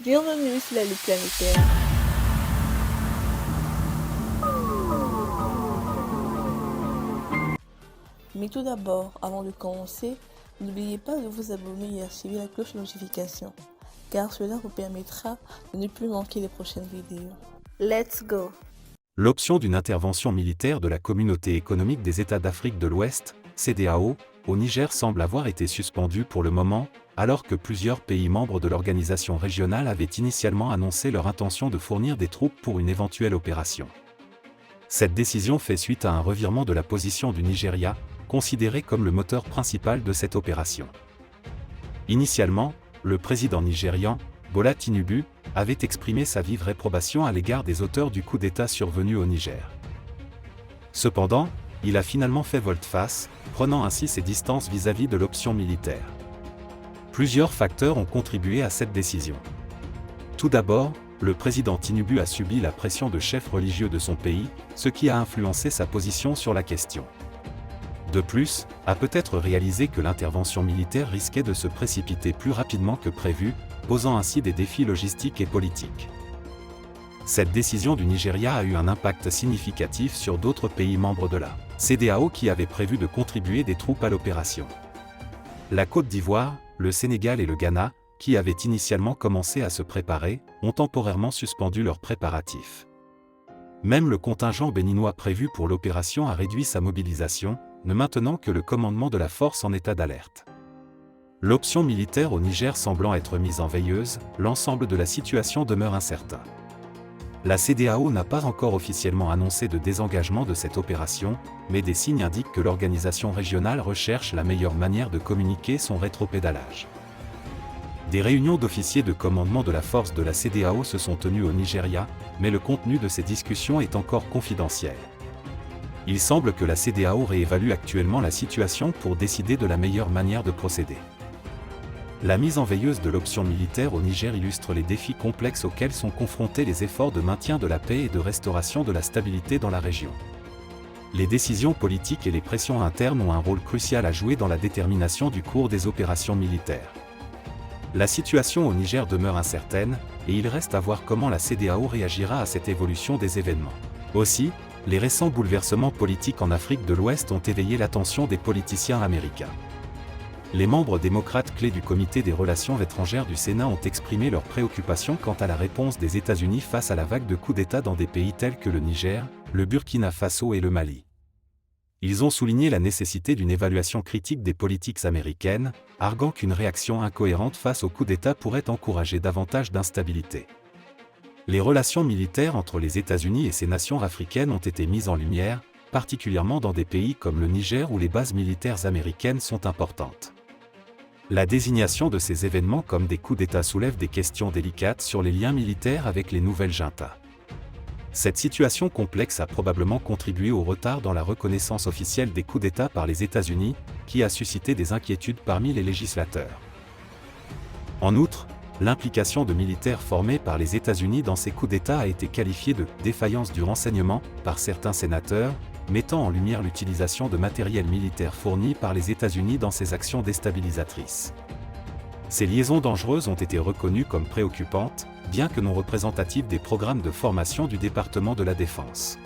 Bienvenue sur la Loupe planétaire. Mais tout d'abord, avant de commencer, n'oubliez pas de vous abonner et activer la cloche de notification, car cela vous permettra de ne plus manquer les prochaines vidéos. Let's go! L'option d'une intervention militaire de la Communauté économique des États d'Afrique de l'Ouest, CEDEAO, au Niger semble avoir été suspendue pour le moment, alors que plusieurs pays membres de l'organisation régionale avaient initialement annoncé leur intention de fournir des troupes pour une éventuelle opération. Cette décision fait suite à un revirement de la position du Nigeria, considéré comme le moteur principal de cette opération. Initialement, le président nigérian, Bola Tinubu, avait exprimé sa vive réprobation à l'égard des auteurs du coup d'État survenu au Niger. Cependant, il a finalement fait volte-face, prenant ainsi ses distances vis-à-vis de l'option militaire. Plusieurs facteurs ont contribué à cette décision. Tout d'abord, le président Tinubu a subi la pression de chefs religieux de son pays, ce qui a influencé sa position sur la question. De plus, a peut-être réalisé que l'intervention militaire risquait de se précipiter plus rapidement que prévu, posant ainsi des défis logistiques et politiques. Cette décision du Nigeria a eu un impact significatif sur d'autres pays membres de la CEDEAO qui avaient prévu de contribuer des troupes à l'opération. La Côte d'Ivoire, le Sénégal et le Ghana, qui avaient initialement commencé à se préparer, ont temporairement suspendu leurs préparatifs. Même le contingent béninois prévu pour l'opération a réduit sa mobilisation, ne maintenant que le commandement de la force en état d'alerte. L'option militaire au Niger semblant être mise en veilleuse, l'ensemble de la situation demeure incertain. La CEDEAO n'a pas encore officiellement annoncé de désengagement de cette opération, mais des signes indiquent que l'organisation régionale recherche la meilleure manière de communiquer son rétropédalage. Des réunions d'officiers de commandement de la force de la CEDEAO se sont tenues au Nigeria, mais le contenu de ces discussions est encore confidentiel. Il semble que la CEDEAO réévalue actuellement la situation pour décider de la meilleure manière de procéder. La mise en veilleuse de l'option militaire au Niger illustre les défis complexes auxquels sont confrontés les efforts de maintien de la paix et de restauration de la stabilité dans la région. Les décisions politiques et les pressions internes ont un rôle crucial à jouer dans la détermination du cours des opérations militaires. La situation au Niger demeure incertaine, et il reste à voir comment la CEDEAO réagira à cette évolution des événements. Aussi, les récents bouleversements politiques en Afrique de l'Ouest ont éveillé l'attention des politiciens américains. Les membres démocrates clés du Comité des relations étrangères du Sénat ont exprimé leurs préoccupations quant à la réponse des États-Unis face à la vague de coups d'État dans des pays tels que le Niger, le Burkina Faso et le Mali. Ils ont souligné la nécessité d'une évaluation critique des politiques américaines, arguant qu'une réaction incohérente face aux coups d'État pourrait encourager davantage d'instabilité. Les relations militaires entre les États-Unis et ces nations africaines ont été mises en lumière, particulièrement dans des pays comme le Niger où les bases militaires américaines sont importantes. La désignation de ces événements comme des coups d'État soulève des questions délicates sur les liens militaires avec les nouvelles juntas. Cette situation complexe a probablement contribué au retard dans la reconnaissance officielle des coups d'État par les États-Unis, qui a suscité des inquiétudes parmi les législateurs. En outre, l'implication de militaires formés par les États-Unis dans ces coups d'État a été qualifiée de « défaillance du renseignement » par certains sénateurs, mettant en lumière l'utilisation de matériel militaire fourni par les États-Unis dans ces actions déstabilisatrices. Ces liaisons dangereuses ont été reconnues comme préoccupantes, bien que non représentatives des programmes de formation du département de la Défense.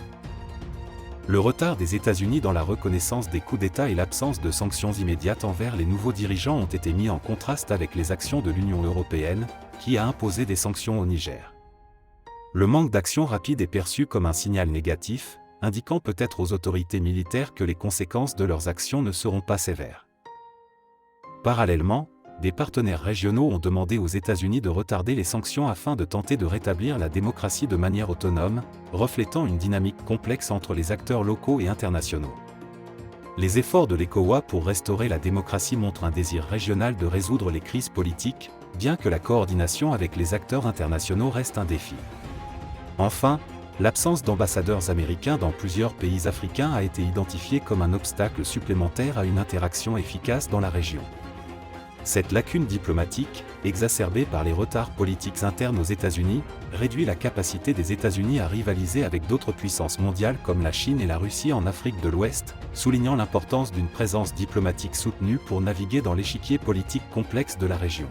Le retard des États-Unis dans la reconnaissance des coups d'État et l'absence de sanctions immédiates envers les nouveaux dirigeants ont été mis en contraste avec les actions de l'Union européenne, qui a imposé des sanctions au Niger. Le manque d'action rapide est perçu comme un signal négatif, indiquant peut-être aux autorités militaires que les conséquences de leurs actions ne seront pas sévères. Parallèlement, des partenaires régionaux ont demandé aux États-Unis de retarder les sanctions afin de tenter de rétablir la démocratie de manière autonome, reflétant une dynamique complexe entre les acteurs locaux et internationaux. Les efforts de l'ECOWAS pour restaurer la démocratie montrent un désir régional de résoudre les crises politiques, bien que la coordination avec les acteurs internationaux reste un défi. Enfin, l'absence d'ambassadeurs américains dans plusieurs pays africains a été identifiée comme un obstacle supplémentaire à une interaction efficace dans la région. Cette lacune diplomatique, exacerbée par les retards politiques internes aux États-Unis, réduit la capacité des États-Unis à rivaliser avec d'autres puissances mondiales comme la Chine et la Russie en Afrique de l'Ouest, soulignant l'importance d'une présence diplomatique soutenue pour naviguer dans l'échiquier politique complexe de la région.